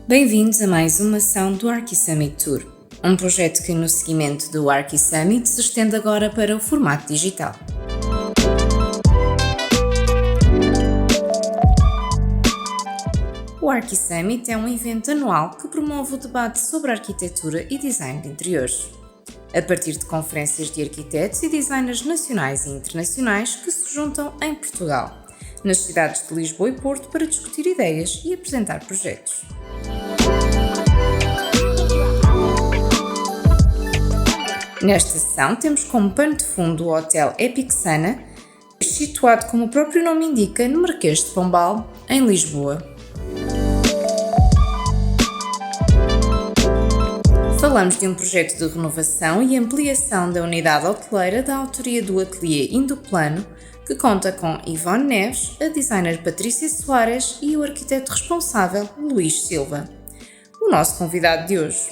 Bem-vindos a mais uma ação do ArchiSummit Tour, um projeto que, no seguimento do ArchiSummit, se estende agora para o formato digital. O ArchiSummit é um evento anual que promove o debate sobre arquitetura e design de interiores, a partir de conferências de arquitetos e designers nacionais e internacionais que se juntam em Portugal, nas cidades de Lisboa e Porto, para discutir ideias e apresentar projetos. Nesta sessão temos como pano de fundo o Hotel Epic Sana, situado, como o próprio nome indica, no Marquês de Pombal, em Lisboa. Falamos de um projeto de renovação e ampliação da unidade hoteleira da autoria do ateliê Indoplano, que conta com Ivone Neves, a designer Patrícia Soares e o arquiteto responsável Luís Silva. O nosso convidado de hoje.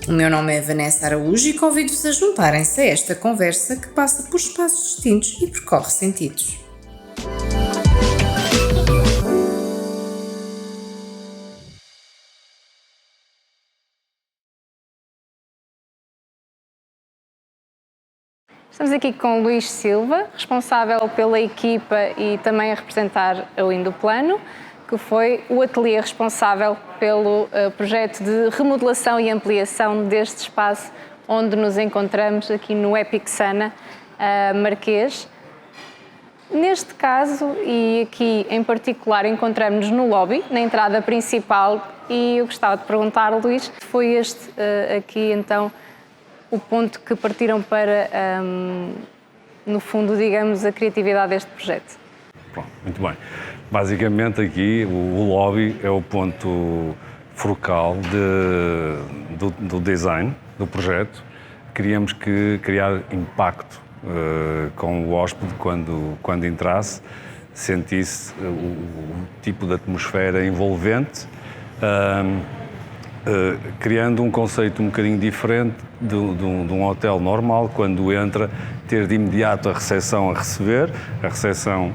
O meu nome é Vanessa Araújo e convido-vos a juntarem-se a esta conversa que passa por espaços distintos e percorre sentidos. Estamos aqui com o Luís Silva, responsável pela equipa e também a representar o Indoplano, que foi o ateliê responsável pelo projeto de remodelação e ampliação deste espaço onde nos encontramos aqui no Epic Sana, Marquês. Neste caso, e aqui em particular, encontramos-nos no lobby, na entrada principal, e eu gostava de perguntar, Luís, foi este aqui então o ponto que partiram para, no fundo, digamos, a criatividade deste projeto? Bom, muito bem. Basicamente aqui o lobby é o ponto focal do design do projeto. Queríamos criar impacto com o hóspede quando entrasse, sentisse o tipo de atmosfera envolvente, criando um conceito um bocadinho diferente de um hotel normal. Quando entra, ter de imediato a recepção a receber. A recepção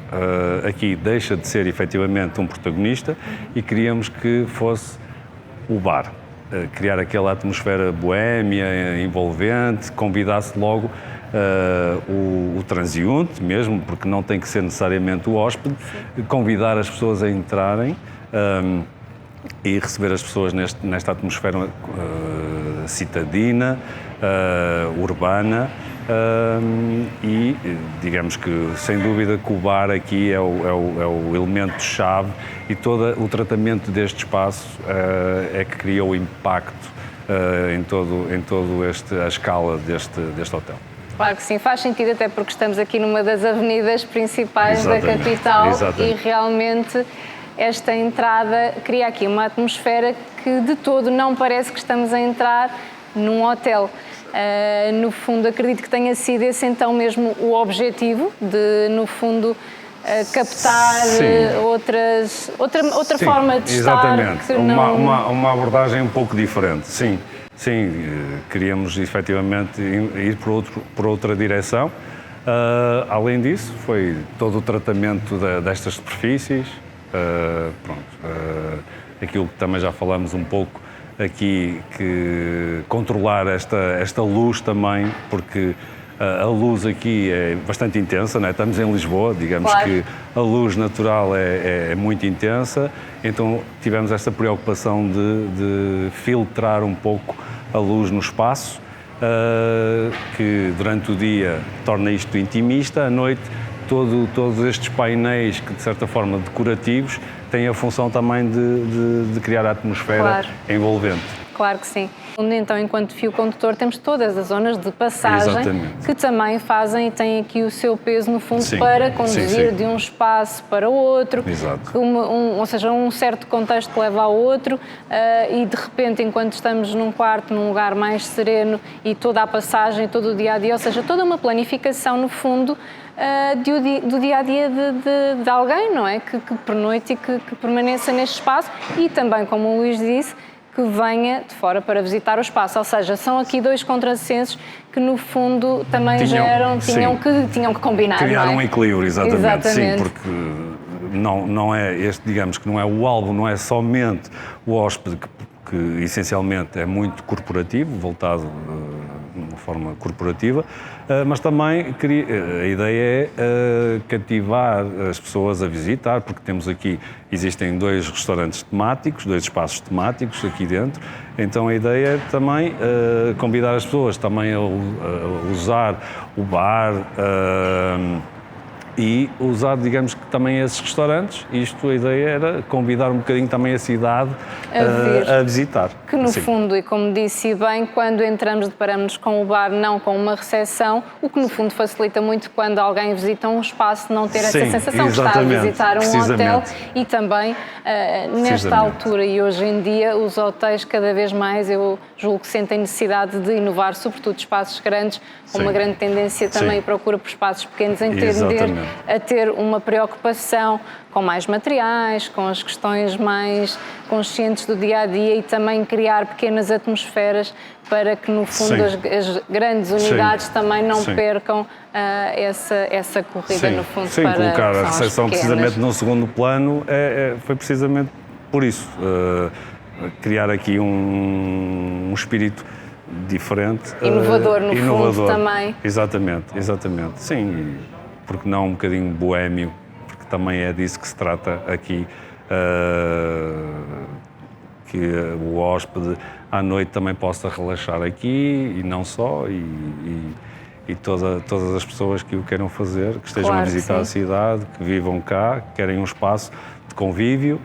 aqui deixa de ser efetivamente um protagonista e queríamos que fosse o bar. Criar aquela atmosfera boémia, envolvente, convidasse logo o transeunte mesmo, porque não tem que ser necessariamente o hóspede, convidar as pessoas a entrarem e receber as pessoas nesta atmosfera citadina, urbana, e digamos que, sem dúvida, que o bar aqui é o elemento-chave, e todo o tratamento deste espaço é que criou o impacto em todo a escala deste hotel. Claro que sim, faz sentido, até porque estamos aqui numa das avenidas principais da capital. Exatamente. E realmente esta entrada cria aqui uma atmosfera que de todo não parece que estamos a entrar num hotel. No fundo, acredito que tenha sido esse então mesmo o objetivo de, no fundo, captar outra forma de estar. Exatamente, uma abordagem um pouco diferente, sim. Queríamos efetivamente ir por outra direção. Além disso, foi todo o tratamento destas superfícies. Aquilo que também já falamos um pouco aqui, que controlar esta luz também, porque a luz aqui é bastante intensa, não é? Estamos em Lisboa, digamos. Claro. Que a luz natural é muito intensa, então tivemos esta preocupação de filtrar um pouco a luz no espaço, que durante o dia torna isto intimista, à noite todos estes painéis que, de certa forma, decorativos, têm a função também de criar a atmosfera. Claro. Envolvente. Claro que sim. Então, enquanto fio condutor, temos todas as zonas de passagem. Exatamente. Que também fazem e têm aqui o seu peso, no fundo, sim, para conduzir de um espaço para o outro. Exato. Ou seja, um certo contexto que leva ao outro, e de repente, enquanto estamos num quarto, num lugar mais sereno, e toda a passagem, todo o dia-a-dia, ou seja, toda uma planificação, no fundo, do dia-a-dia de alguém, não é? Que pernoite e que permaneça neste espaço, e também, como o Luís disse, que venha de fora para visitar o espaço. Ou seja, são aqui dois contrassensos que, no fundo, também tinham que combinar. Criar não é? um equilíbrio, exatamente. Sim, porque não é este, digamos que não é o alvo, não é somente o hóspede que essencialmente é muito corporativo, voltado de uma forma corporativa, mas também a ideia é cativar as pessoas a visitar, porque temos aqui, existem 2 restaurantes temáticos, 2 espaços temáticos aqui dentro, então a ideia é também convidar as pessoas também a usar o bar, e usar, digamos que também esses restaurantes, a ideia era convidar um bocadinho também a cidade a visitar. Que no fundo, e como disse bem, quando entramos deparamos-nos com o bar, não com uma recepção, o que no fundo facilita muito quando alguém visita um espaço não ter essa sensação de estar a visitar um hotel e também nesta altura e hoje em dia os hotéis cada vez mais, eu julgo que sentem necessidade de inovar, sobretudo espaços grandes, com uma grande tendência também procura por espaços pequenos em tender a ter uma preocupação com mais materiais, com as questões mais conscientes do dia-a-dia e também criar pequenas atmosferas para que, no fundo, as grandes unidades também não percam essa corrida, no fundo, para colocar a recepção precisamente no segundo plano foi precisamente por isso. Criar aqui um espírito diferente. Inovador, no fundo, também. Exatamente. Sim, porque não um bocadinho boémio, porque também é disso que se trata aqui, que o hóspede à noite também possa relaxar aqui e não só, e todas as pessoas que o queiram fazer, que estejam a visitar a cidade, que vivam cá, que querem um espaço de convívio.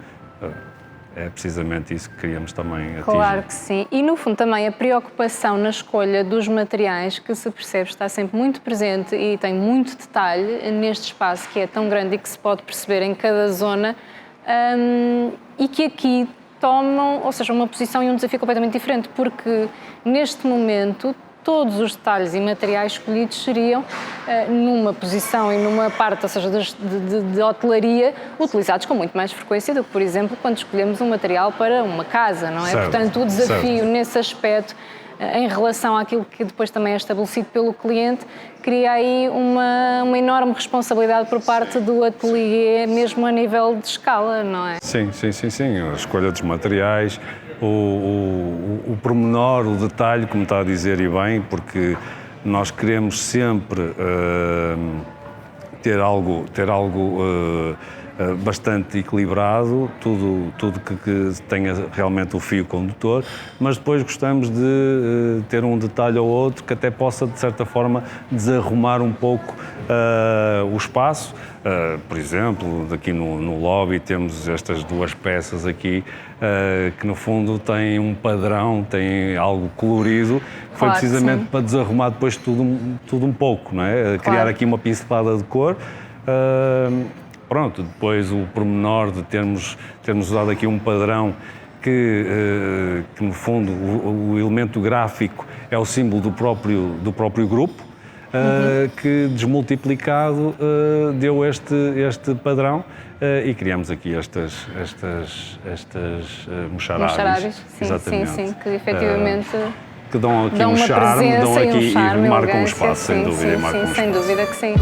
É precisamente isso que queríamos também atingir. Claro que sim. E, no fundo, também a preocupação na escolha dos materiais, que se percebe está sempre muito presente e tem muito detalhe neste espaço que é tão grande e que se pode perceber em cada zona, e que aqui tomam, ou seja, uma posição e um desafio completamente diferente, porque neste momento todos os detalhes e materiais escolhidos seriam numa posição e numa parte, ou seja, de hotelaria, utilizados com muito mais frequência do que, por exemplo, quando escolhemos um material para uma casa, não é? Portanto, o desafio nesse aspecto, em relação àquilo que depois também é estabelecido pelo cliente, cria aí uma enorme responsabilidade por parte do ateliê, mesmo a nível de escala, não é? Sim. A escolha dos materiais, o pormenor, o detalhe, como está a dizer e bem, porque nós queremos sempre ter algo bastante equilibrado, tudo que tenha realmente o fio condutor, mas depois gostamos de ter um detalhe ou outro que até possa, de certa forma, desarrumar um pouco o espaço. Por exemplo, aqui no lobby temos estas 2 peças aqui que no fundo têm um padrão, têm algo colorido, que foi precisamente para desarrumar depois tudo um pouco, não é? Criar aqui uma pincelada de cor. Pronto, depois o pormenor de termos usado aqui um padrão que no fundo o elemento gráfico é o símbolo do próprio grupo, que desmultiplicado deu este padrão e criamos aqui estas mocharadas. Sim, que efetivamente que dão aqui um charme, e marcam o espaço, sem dúvida. Sem dúvida que sim.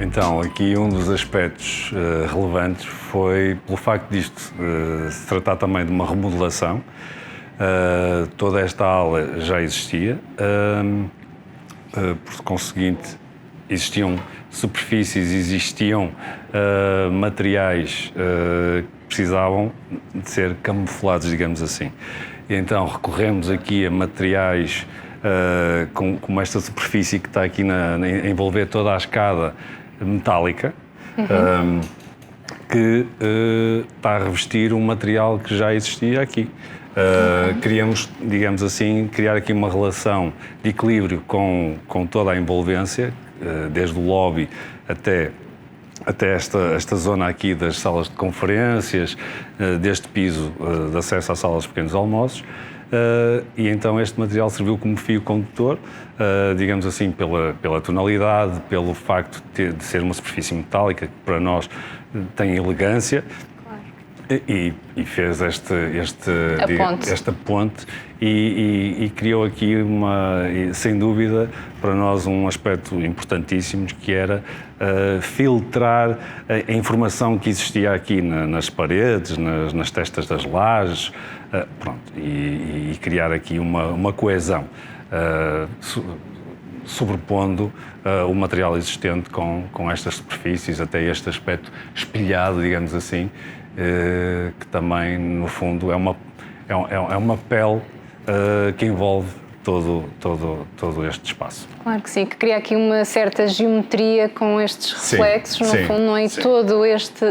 Então, aqui um dos aspectos relevantes foi pelo facto disto se tratar também de uma remodelação. Toda esta ala já existia, por conseguinte existiam superfícies, existiam materiais que precisavam de ser camuflados, digamos assim. E então recorremos aqui a materiais como esta superfície que está aqui a envolver toda a escada metálica, que está a revestir um material que já existia aqui. Queríamos, digamos assim, criar aqui uma relação de equilíbrio com toda a envolvência, desde o lobby até esta zona aqui das salas de conferências, deste piso de acesso às salas de pequenos almoços, e então este material serviu como fio condutor, digamos assim, pela tonalidade, pelo facto de ser uma superfície metálica, que para nós tem elegância. E fez esta ponte e criou aqui sem dúvida, para nós um aspecto importantíssimo, que era filtrar a informação que existia aqui nas paredes, nas testas das lajes, e criar aqui uma coesão, sobrepondo o material existente com estas superfícies, até este aspecto espelhado, digamos assim, que também, no fundo, é uma pele que envolve todo este espaço. Claro que sim, que cria aqui uma certa geometria com estes reflexos, no fundo, não é? E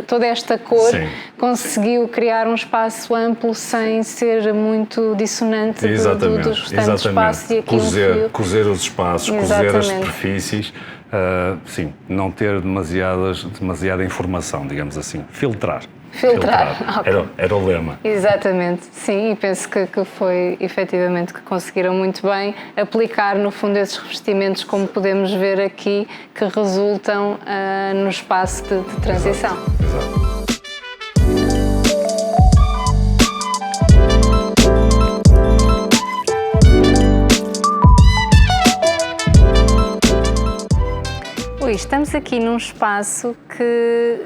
toda esta cor conseguiu criar um espaço amplo sem ser muito dissonante dos restantes espaços. E aqui cozer os espaços, cozer as superfícies, não ter demasiada informação, digamos assim, filtrar. Okay. Era o lema. Exatamente, sim, e penso que foi efetivamente que conseguiram muito bem aplicar, no fundo, esses revestimentos, como podemos ver aqui, que resultam no espaço de transição. Exato. Estamos aqui num espaço que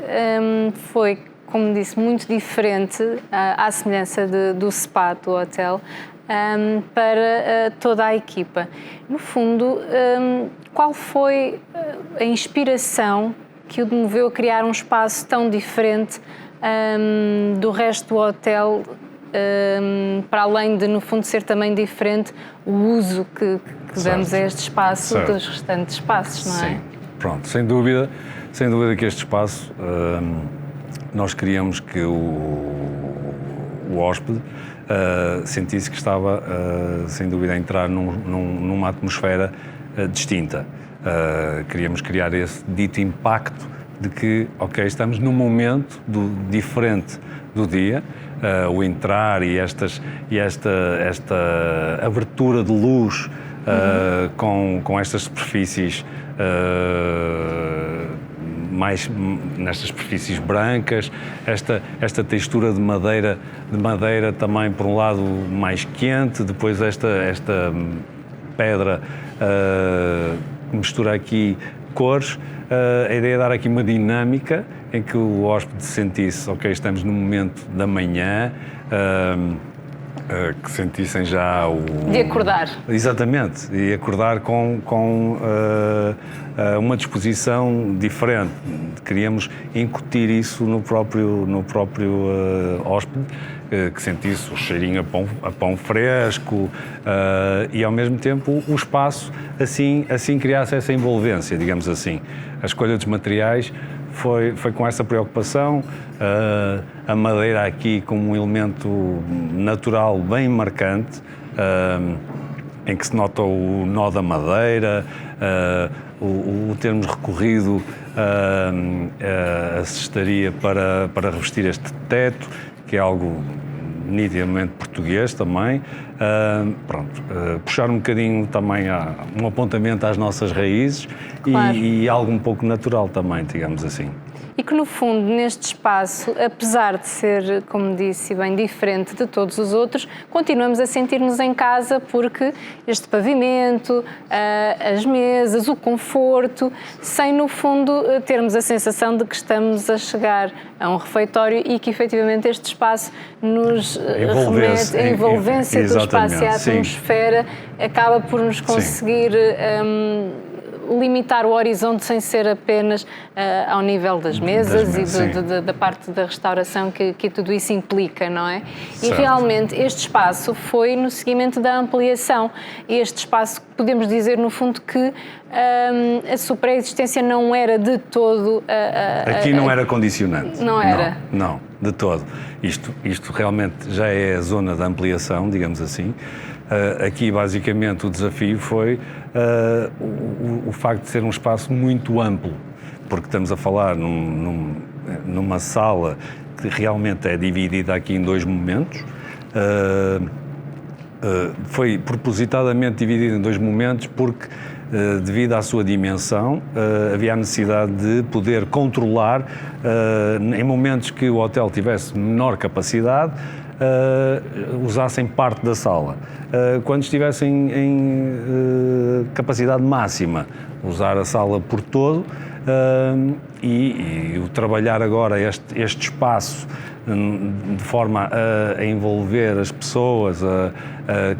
foi, como disse, muito diferente, à semelhança do spa do hotel, para toda a equipa. No fundo, qual foi a inspiração que o moveu a criar um espaço tão diferente do resto do hotel, para além de, no fundo, ser também diferente o uso que damos a este espaço dos restantes espaços, não é? Sim, pronto, sem dúvida que este espaço, nós queríamos que o hóspede sentisse que estava, sem dúvida, a entrar numa atmosfera distinta. Queríamos criar esse dito impacto de que, ok, estamos num momento diferente do dia, o entrar e esta abertura de luz com estas superfícies, mais nestas superfícies brancas, esta textura de madeira também, por um lado, mais quente, depois esta pedra mistura aqui cores, a ideia é dar aqui uma dinâmica em que o hóspede sentisse, ok, estamos no momento da manhã, que sentissem já de acordar. Exatamente, e acordar com uma disposição diferente. Queríamos incutir isso no próprio hóspede, que sentisse o cheirinho a pão fresco, e ao mesmo tempo o espaço assim criasse essa envolvência, digamos assim. A escolha dos materiais foi com essa preocupação, a madeira aqui como um elemento natural bem marcante, em que se nota o nó da madeira, o termos recorrido a cestaria para revestir este teto, que é algo nitidamente português também. Puxar um bocadinho também um apontamento às nossas raízes, claro. e algo um pouco natural também, digamos assim. E que, no fundo, neste espaço, apesar de ser, como disse bem, diferente de todos os outros, continuamos a sentir-nos em casa, porque este pavimento, as mesas, o conforto, sem, no fundo, termos a sensação de que estamos a chegar a um refeitório e que, efetivamente, este espaço nos remete à envolvência do espaço e a atmosfera, acaba por nos conseguir limitar o horizonte sem ser apenas ao nível das mesas e da parte da restauração que tudo isso implica, não é? Certo. E realmente este espaço foi no seguimento da ampliação. Este espaço, podemos dizer no fundo que a sua pré-existência não era de todo... Aqui não era condicionante. Não era? Não, de todo. Isto realmente já é a zona da ampliação, digamos assim. Aqui, basicamente, o desafio foi o facto de ser um espaço muito amplo, porque estamos a falar numa sala que realmente é dividida aqui em dois momentos, Foi propositadamente dividido em 2 momentos porque, devido à sua dimensão, havia a necessidade de poder controlar, em momentos que o hotel tivesse menor capacidade, usassem parte da sala. Quando estivessem em capacidade máxima, usar a sala por todo, e o trabalhar agora este espaço de forma a envolver as pessoas,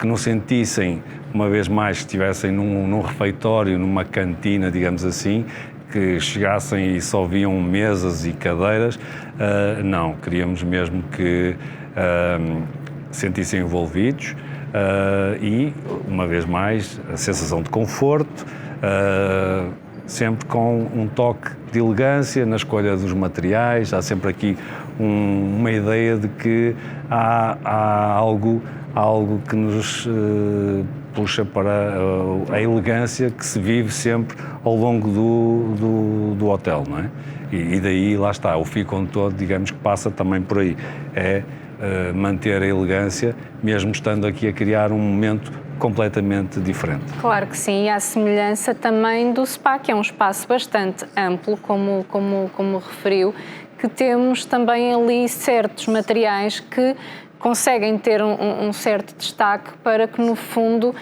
que não sentissem, uma vez mais, que estivessem num refeitório, numa cantina, digamos assim, que chegassem e só viam mesas e cadeiras. Não, queríamos mesmo que se sentissem envolvidos, e, uma vez mais, a sensação de conforto, sempre com um toque de elegância na escolha dos materiais. Há sempre aqui uma ideia de que há algo que nos puxa para a elegância que se vive sempre ao longo do hotel, não é? E daí, lá está, o fio condutor, digamos, que passa também por aí. É manter a elegância, mesmo estando aqui a criar um momento completamente diferente. Claro que sim, e à semelhança também do spa, que é um espaço bastante amplo, como referiu, que temos também ali certos materiais que conseguem ter um certo destaque para que, no fundo,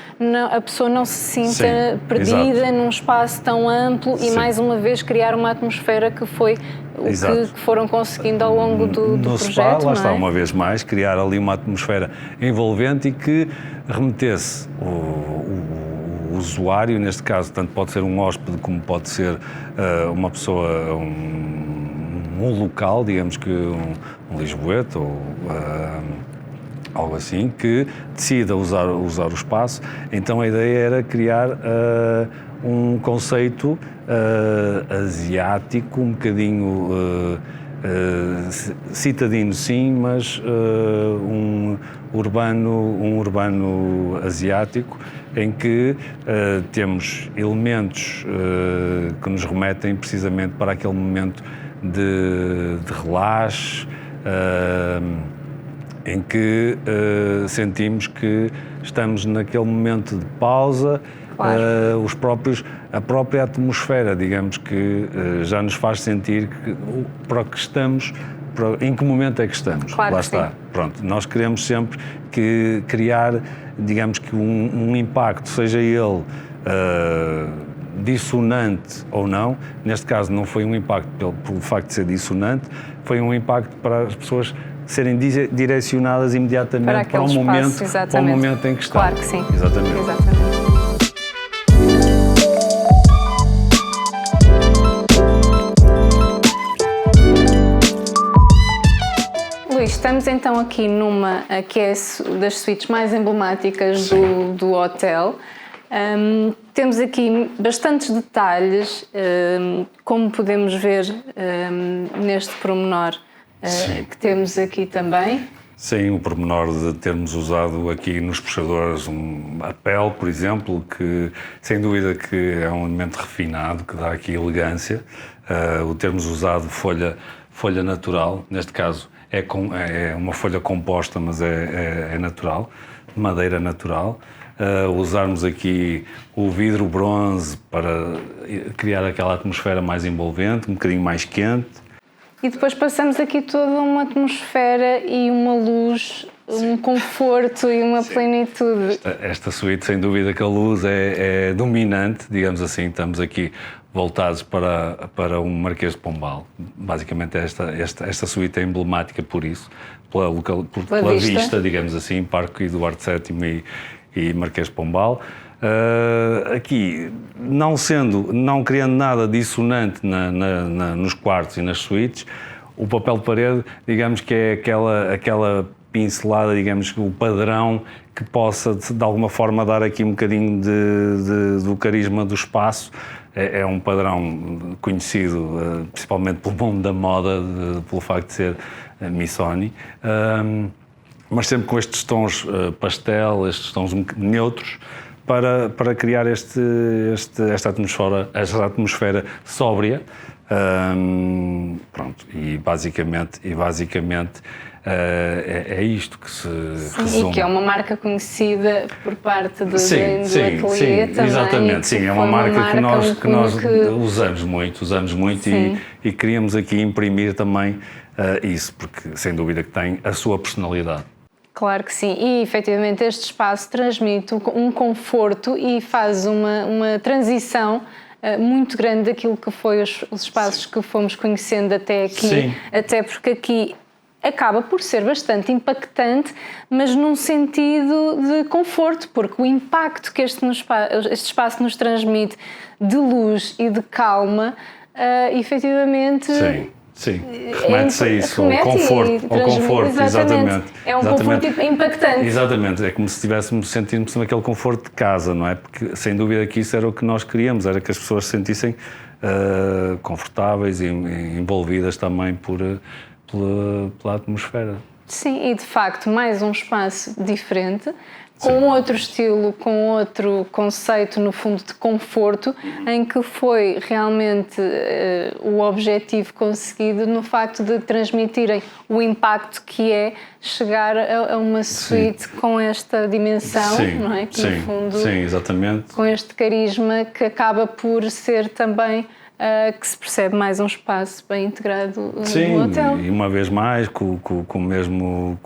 a pessoa não se sinta perdida, exato, num espaço tão amplo e, mais uma vez, criar uma atmosfera que foi o que foram conseguindo ao longo do projeto. Spa, lá está, não é? uma vez mais, criar ali uma atmosfera envolvente e que remetesse o usuário, neste caso, tanto pode ser um hóspede como pode ser uma pessoa, um local, digamos que um lisboeta ou algo assim, que decida usar o espaço. Então a ideia era criar um conceito asiático, um bocadinho citadino, sim, mas um urbano asiático, em que temos elementos que nos remetem precisamente para aquele momento de relaxe, em que sentimos que estamos naquele momento de pausa. Claro. A própria atmosfera, digamos que já nos faz sentir que para o que estamos, em que momento é que estamos. Claro. Lá está. Sim. Pronto, nós queremos sempre criar, digamos que um impacto, seja ele dissonante ou não. Neste caso não foi um impacto pelo facto de ser dissonante, foi um impacto para as pessoas serem direcionadas imediatamente para o momento em que estão. Claro que sim. Exatamente. Luís, estamos então aqui numa que é das suítes mais emblemáticas do hotel. Temos aqui bastantes detalhes, como podemos ver neste pormenor que temos aqui também. Sim, o pormenor de termos usado aqui nos puxadores a pele, por exemplo, que sem dúvida que é um elemento refinado, que dá aqui elegância. O termos usado folha natural, neste caso é uma folha composta, mas é natural, madeira natural. Usarmos aqui o vidro bronze para criar aquela atmosfera mais envolvente, um bocadinho mais quente. E depois passamos aqui toda uma atmosfera e uma luz, um conforto e uma plenitude. Esta suíte, sem dúvida que a luz é dominante, digamos assim. Estamos aqui voltados para um Marquês de Pombal. Basicamente esta suíte é emblemática por isso, pela vista, digamos assim, Parque Eduardo VII e Marquês de Pombal. Aqui, não criando nada dissonante nos quartos e nas suítes, o papel de parede, digamos que é aquela pincelada, digamos que o padrão que possa de alguma forma dar aqui um bocadinho do carisma do espaço. É um padrão conhecido principalmente pelo mundo da moda, pelo facto de ser Missoni, mas sempre com estes tons pastel, estes tons neutros, para criar esta atmosfera sóbria. Pronto, e basicamente é isto que se resume. E que é uma marca conhecida por parte do Sim, ateliê também. exatamente, sim, é uma marca que nós que... usamos muito e queríamos aqui imprimir também isso, porque sem dúvida que tem a sua personalidade. Claro que sim, e efetivamente este espaço transmite um conforto e faz uma transição muito grande daquilo que foi os espaços que fomos conhecendo até aqui, Sim. até porque aqui acaba por ser bastante impactante, mas num sentido de conforto, porque o impacto que este espaço nos transmite de luz e de calma, efetivamente... Sim, remete-se a isso, ao conforto, exatamente. É um conforto impactante. Exatamente, é como se sentíssemos aquele conforto de casa, não é? Porque sem dúvida que isso era o que nós queríamos, era que as pessoas se sentissem confortáveis e envolvidas também pela atmosfera. Sim, e de facto mais um espaço diferente, com outro estilo, com outro conceito, no fundo, de conforto, em que foi realmente o objetivo conseguido no facto de transmitirem o impacto que é chegar a uma suíte com esta dimensão, não é? Que, no fundo, exatamente. Com este carisma que acaba por ser também que se percebe mais um espaço bem integrado no hotel. E uma vez mais com o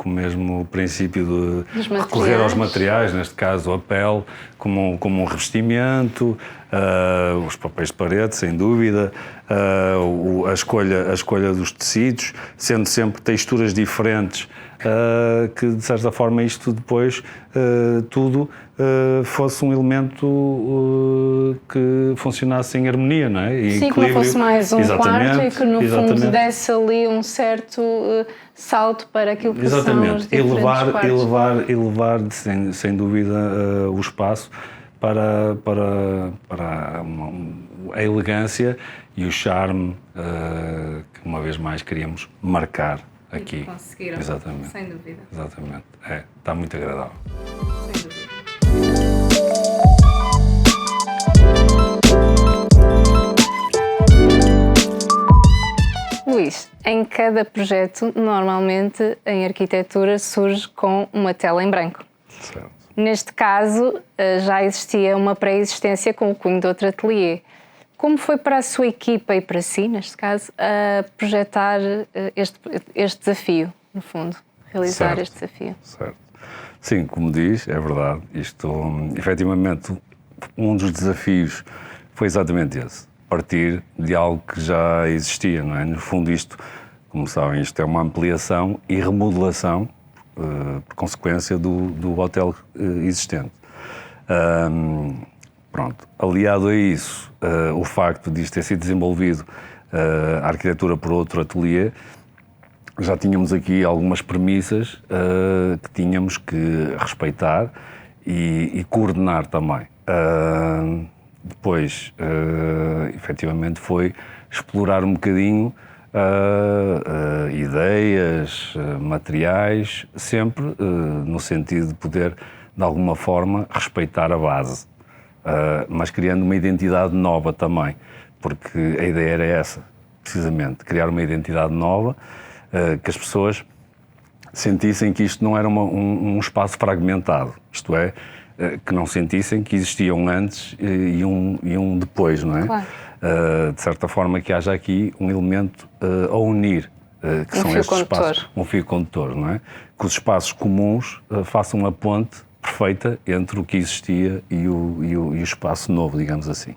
mesmo princípio de recorrer aos materiais, neste caso a pele, como um revestimento, os papéis de parede, sem dúvida, a escolha dos tecidos, sendo sempre texturas diferentes, que de certa forma isto depois tudo fosse um elemento que funcionasse em harmonia, não é? Sim, que não fosse mais um quarto e que no fundo desse ali um certo salto para aquilo que são os diferentes quartos. E levar sem dúvida o espaço para a elegância e o charme que uma vez mais queríamos marcar aqui. Conseguiram, exatamente. Sem dúvida. Exatamente. Está muito agradável. Sem dúvida. Luís, em cada projeto, normalmente em arquitetura surge com uma tela em branco. Certo. Neste caso, já existia uma pré-existência com o cunho de outro ateliê. Como foi para a sua equipa e para si, neste caso, projetar este desafio, no fundo, realizar este desafio? Certo. Sim, como diz, é verdade. Isto, efetivamente, um dos desafios foi exatamente esse. Partir de algo que já existia, não é? No fundo, isto, como sabem, isto é uma ampliação e remodelação, por consequência do hotel existente. Pronto. Aliado a isso, o facto de isto ter sido desenvolvido a arquitetura por outro ateliê, já tínhamos aqui algumas premissas que tínhamos que respeitar e coordenar também. Depois, efetivamente, foi explorar um bocadinho ideias, materiais, sempre no sentido de poder, de alguma forma, respeitar a base, mas criando uma identidade nova também, porque a ideia era essa, precisamente, criar uma identidade nova, que as pessoas sentissem que isto não era um espaço fragmentado, isto é, que não sentissem que existia um antes e um depois, não é? Claro. De certa forma que haja aqui um elemento a unir, que são estes espaços, um fio condutor, não é? Que os espaços comuns façam uma ponte perfeita entre o que existia e o espaço novo, digamos assim.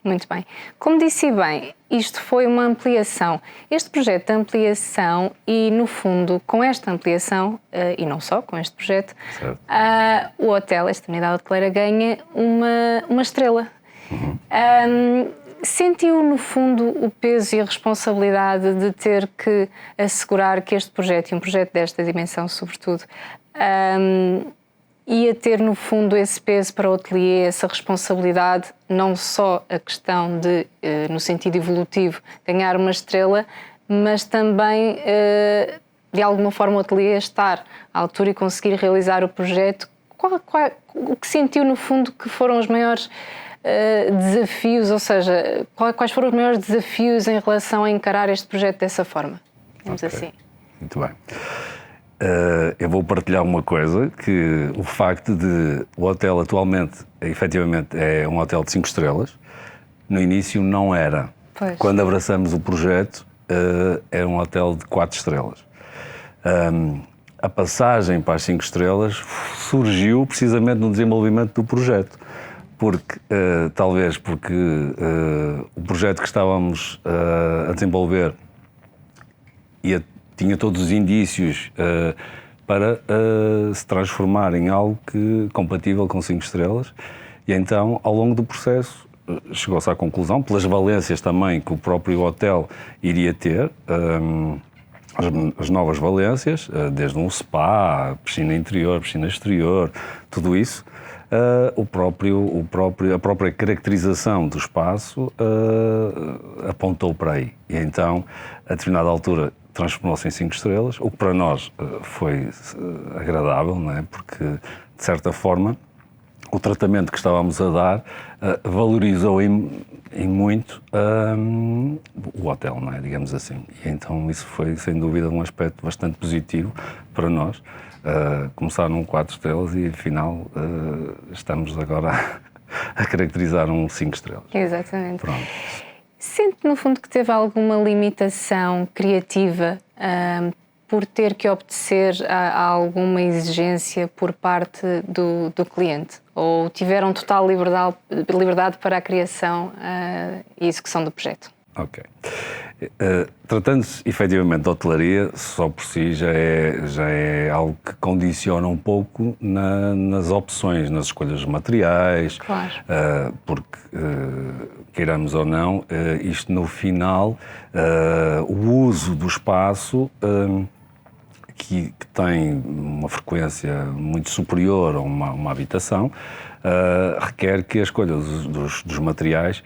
Muito bem. Como disse bem, isto foi uma ampliação. Este projeto de ampliação e, no fundo, com esta ampliação, e não só com este projeto, o hotel, esta unidade hoteleira, ganha uma estrela. Sentiu, no fundo, o peso e a responsabilidade de ter que assegurar que este projeto, e um projeto desta dimensão sobretudo, ia ter, no fundo, esse peso para o ateliê, essa responsabilidade, não só a questão de, no sentido evolutivo, ganhar uma estrela, mas também, de alguma forma, o ateliê estar à altura e conseguir realizar o projeto. O que sentiu, no fundo, que foram os maiores desafios, ou seja, quais foram os maiores desafios em relação a encarar este projeto dessa forma? Digamos assim. Muito bem. Eu vou partilhar uma coisa, que o facto de o hotel atualmente, efetivamente, é um hotel de 5 estrelas, no início não era. Pois. Quando abraçamos o projeto, era um hotel de 4 estrelas. A passagem para as 5 estrelas surgiu precisamente no desenvolvimento do projeto, porque, talvez porque o projeto que estávamos a desenvolver tinha todos os indícios para se transformar em algo compatível com 5 estrelas, e então, ao longo do processo, chegou-se à conclusão, pelas valências também que o próprio hotel iria ter, as novas valências, desde um spa, piscina interior, piscina exterior, tudo isso, a própria caracterização do espaço apontou para aí. E então, a determinada altura, transformou-se em 5 estrelas, o que para nós foi agradável, não é? Porque, de certa forma, o tratamento que estávamos a dar valorizou em muito o hotel, não é? Digamos assim. E então isso foi, sem dúvida, um aspecto bastante positivo para nós. Começar num 4 estrelas e, afinal, estamos agora a caracterizar um 5 estrelas. Exatamente. Pronto. Sente, no fundo, que teve alguma limitação criativa por ter que obedecer a alguma exigência por parte do cliente? Ou tiveram total liberdade para a criação e execução do projeto? Ok. Tratando-se efetivamente de hotelaria, só por si já é algo que condiciona um pouco nas opções, nas escolhas de materiais. Claro. Porque, queiramos ou não, isto no final, o uso do espaço, que tem uma frequência muito superior a uma habitação, requer que a escolha dos materiais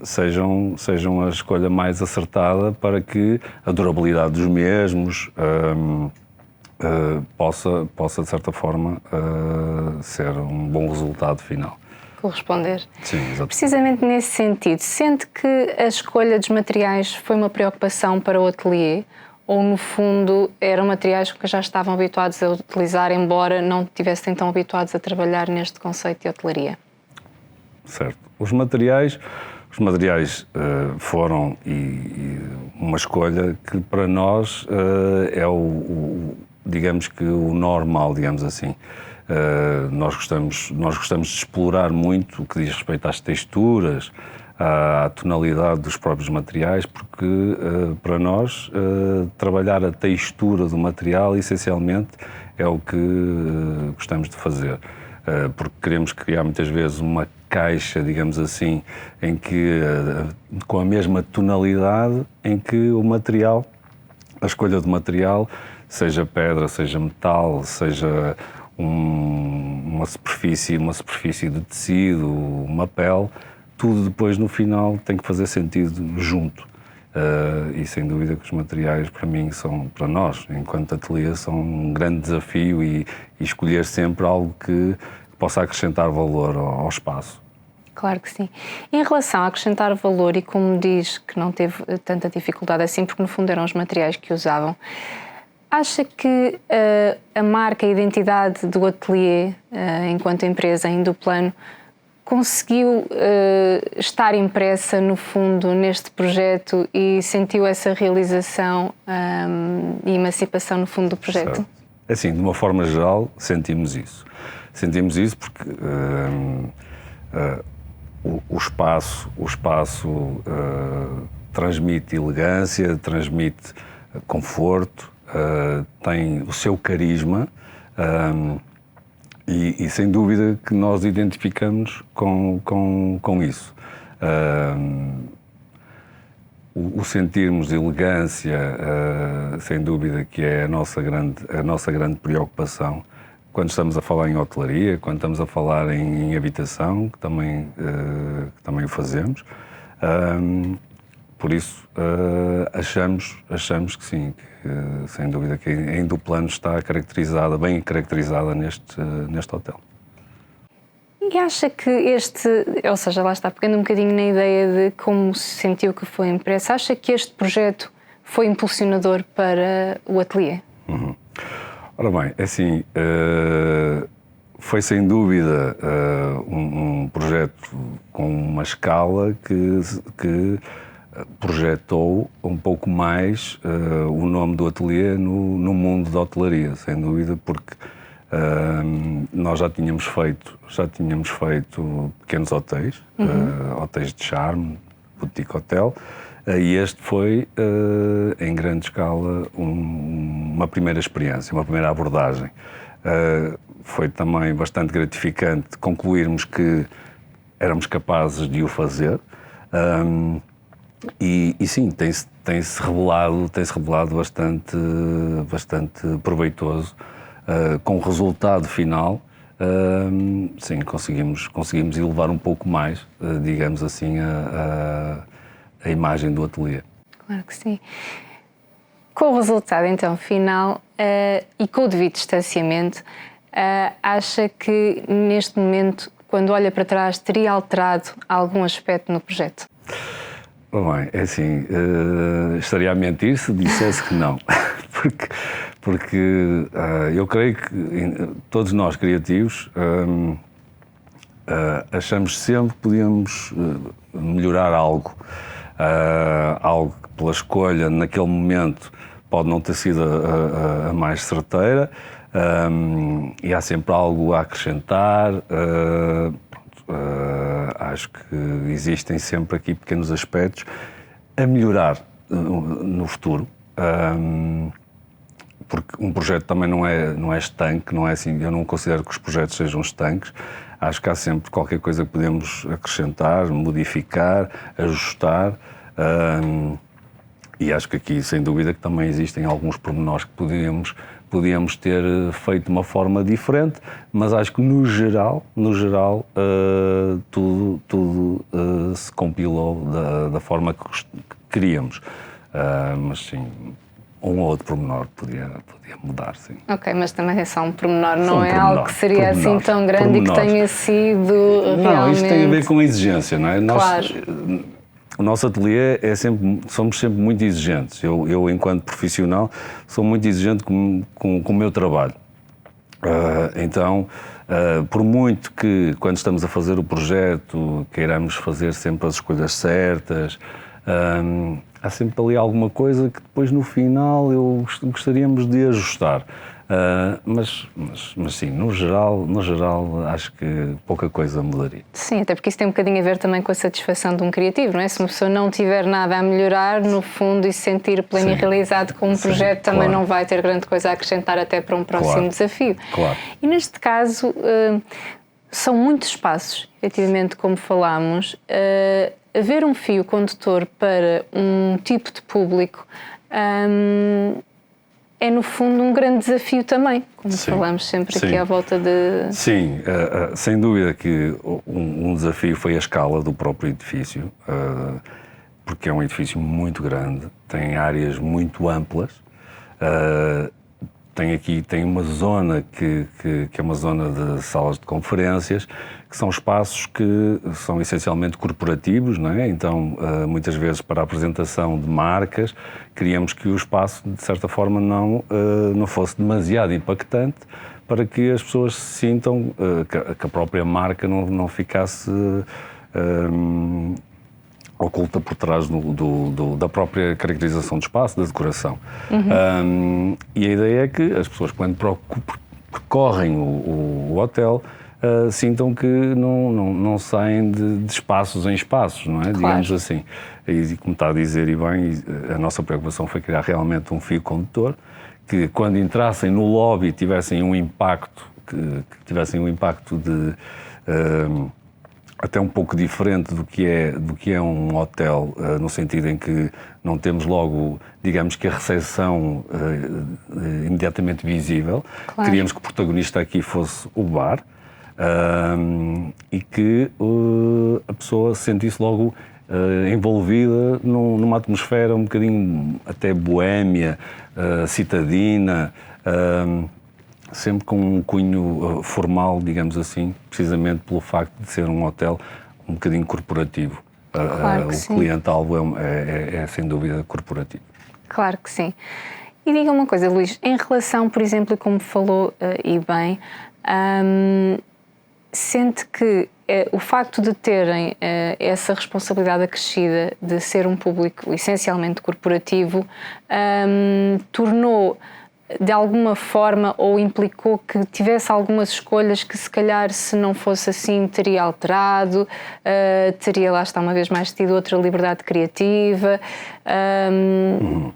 sejam a escolha mais acertada para que a durabilidade dos mesmos possa, de certa forma, ser um bom resultado final. Corresponder. Sim, exatamente. Precisamente nesse sentido, sente que a escolha dos materiais foi uma preocupação para o ateliê? Ou, no fundo, eram materiais que já estavam habituados a utilizar, embora não estivessem tão habituados a trabalhar neste conceito de hotelaria? Certo. Os materiais foram uma escolha que para nós é digamos que o normal, digamos assim. Nós gostamos de explorar muito o que diz respeito às texturas, à tonalidade dos próprios materiais, porque para nós trabalhar a textura do material essencialmente é o que gostamos de fazer. Porque queremos criar muitas vezes uma caixa, digamos assim, em que, com a mesma tonalidade, em que o material, a escolha do material, seja pedra, seja metal, seja uma superfície de tecido, uma pele, tudo depois no final tem que fazer sentido junto. E sem dúvida que os materiais para nós, enquanto ateliê, são um grande desafio e escolher sempre algo que possa acrescentar valor ao espaço. Claro que sim. Em relação a acrescentar valor, e como diz que não teve tanta dificuldade assim, porque no fundo eram os materiais que usavam, acha que a marca, a identidade do ateliê, enquanto empresa Indoplano, conseguiu estar impressa, no fundo, neste projeto e sentiu essa realização e emancipação, no fundo, do projeto? Certo. Assim, de uma forma geral, sentimos isso. Sentimos isso porque o espaço transmite elegância, transmite conforto, tem o seu carisma, e sem dúvida que nós identificamos com isso. O sentirmos elegância, sem dúvida que é a nossa grande preocupação quando estamos a falar em hotelaria, quando estamos a falar em habitação, que também o fazemos. Por isso, achamos que sim, que, sem dúvida que a Indoplano está bem caracterizada neste hotel. E acha que ou seja, lá está, pegando um bocadinho na ideia de como se sentiu que foi impresso, acha que este projeto foi impulsionador para o ateliê? Ora bem, assim, foi sem dúvida um projeto com uma escala que projetou um pouco mais o nome do ateliê no mundo da hotelaria, sem dúvida, porque nós já tínhamos feito pequenos hotéis, hotéis de charme, boutique hotel, e este foi, em grande escala, uma primeira experiência, uma primeira abordagem. Foi também bastante gratificante concluirmos que éramos capazes de o fazer. E sim, tem-se revelado bastante proveitoso. Com o resultado final, sim, conseguimos elevar um pouco mais, digamos assim, a imagem do ateliê. Claro que sim. Com o resultado, então, final e com o devido distanciamento, acha que, neste momento, quando olha para trás, teria alterado algum aspecto no projeto? Bem, é assim, estaria a mentir se dissesse que não, porque eu creio que todos nós criativos achamos sempre que podíamos melhorar algo, algo que pela escolha naquele momento pode não ter sido a mais certeira, e há sempre algo a acrescentar. Acho que existem sempre aqui pequenos aspectos a melhorar no futuro, porque um projeto também não é estanque, não é assim, eu não considero que os projetos sejam estanques. Acho que há sempre qualquer coisa que podemos acrescentar, modificar, ajustar, e acho que aqui, sem dúvida, que também existem alguns pormenores que podíamos ter feito de uma forma diferente, mas acho que no geral, tudo se compilou da forma que queríamos. Mas sim, um ou outro pormenor podia mudar, sim. Ok, mas também é só um pormenor, não é algo que seria assim tão grande e que tenha sido realmente... Não, isto tem a ver com a exigência, não é? Claro. O nosso ateliê somos sempre muito exigentes. Eu, enquanto profissional, sou muito exigente com o meu trabalho. Então, por muito que, quando estamos a fazer o projeto, queiramos fazer sempre as escolhas certas, há sempre ali alguma coisa que depois, no final, gostaríamos de ajustar. Mas sim, no geral, acho que pouca coisa mudaria. Sim, até porque isso tem um bocadinho a ver também com a satisfação de um criativo, não é? Se uma pessoa não tiver nada a melhorar, no fundo, e se sentir pleno e realizado com um projeto, também não vai ter grande coisa a acrescentar até para um próximo desafio. Claro. E neste caso, são muitos espaços, efetivamente, como falámos. Haver um fio condutor para um tipo de público é, no fundo, um grande desafio também, como falamos sempre aqui à volta de... Sim, sem dúvida que um desafio foi a escala do próprio edifício, porque é um edifício muito grande, tem áreas muito amplas, tem uma zona que é uma zona de salas de conferências, que são espaços que são essencialmente corporativos, não é? Então, muitas vezes para a apresentação de marcas, queríamos que o espaço, de certa forma, não fosse demasiado impactante, para que as pessoas se sintam que a própria marca não ficasse oculta por trás da própria caracterização do espaço, da decoração. E a ideia é que as pessoas, quando percorrem o hotel, sintam que não saem de espaços em espaços, não é? Claro. Digamos assim. E como está a dizer, e bem, a nossa preocupação foi criar realmente um fio condutor, que quando entrassem no lobby tivessem um impacto, de até um pouco diferente do que é um hotel, no sentido em que não temos logo, digamos que a recepção imediatamente visível. Claro. Queríamos que o protagonista aqui fosse o bar, e que a pessoa se sentisse logo envolvida numa atmosfera um bocadinho até boémia, citadina, sempre com um cunho formal, digamos assim, precisamente pelo facto de ser um hotel um bocadinho corporativo. Claro que O sim. cliente-alvo é sem dúvida corporativo. Claro que sim. E diga uma coisa, Luís, em relação, por exemplo, como falou e bem, sente que o facto de terem essa responsabilidade acrescida de ser um público essencialmente corporativo tornou de alguma forma ou implicou que tivesse algumas escolhas que se calhar se não fosse assim teria alterado, teria lá está uma vez mais tido outra liberdade criativa,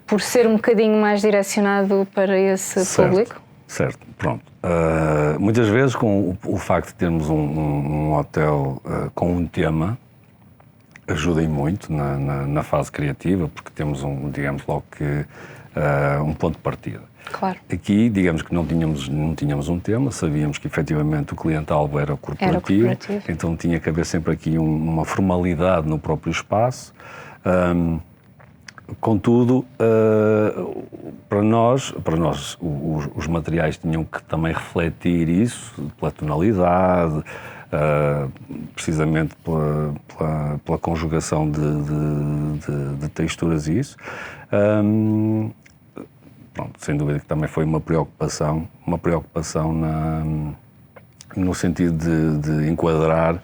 por ser um bocadinho mais direcionado para esse público? Certo, pronto. Muitas vezes com o facto de termos um hotel com um tema ajuda muito na fase criativa, porque temos digamos logo que um ponto de partida. Claro. Aqui, digamos que não tínhamos um tema, sabíamos que efetivamente o cliente-alvo era corporativo, então tinha que haver sempre aqui uma formalidade no próprio espaço. Contudo, para nós os materiais tinham que também refletir isso, pela tonalidade, precisamente pela conjugação de texturas e isso. Pronto, sem dúvida que também foi uma preocupação no sentido de enquadrar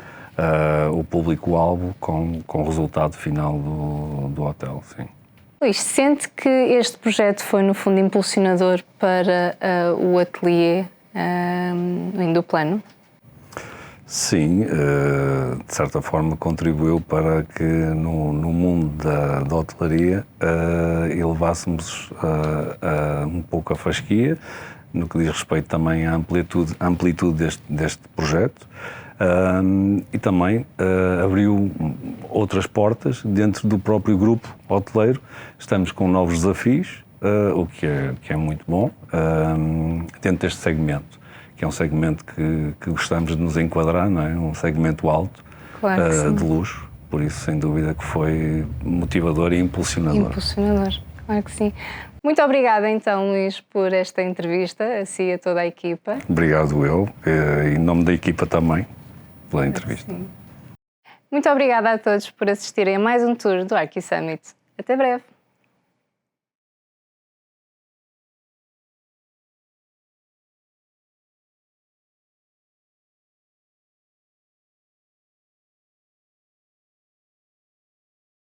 o público-alvo com o resultado final do hotel, sim. Luís, sente que este projeto foi, no fundo, impulsionador para o ateliê no Induplano? Sim, de certa forma contribuiu para que no mundo da hotelaria elevássemos um pouco a fasquia, no que diz respeito também à amplitude deste projeto, e também abriu outras portas dentro do próprio grupo hoteleiro. Estamos com novos desafios, o que é muito bom, dentro deste segmento, que é um segmento que gostamos de nos enquadrar, não é? Um segmento alto, Claro de luxo, por isso sem dúvida que foi motivador e impulsionador. Impulsionador, claro que sim. Muito obrigada então, Luís, por esta entrevista, a si e a toda a equipa. Obrigado eu, em nome da equipa também, pela entrevista. Muito obrigada a todos por assistirem a mais um tour do Arqui Summit. Até breve!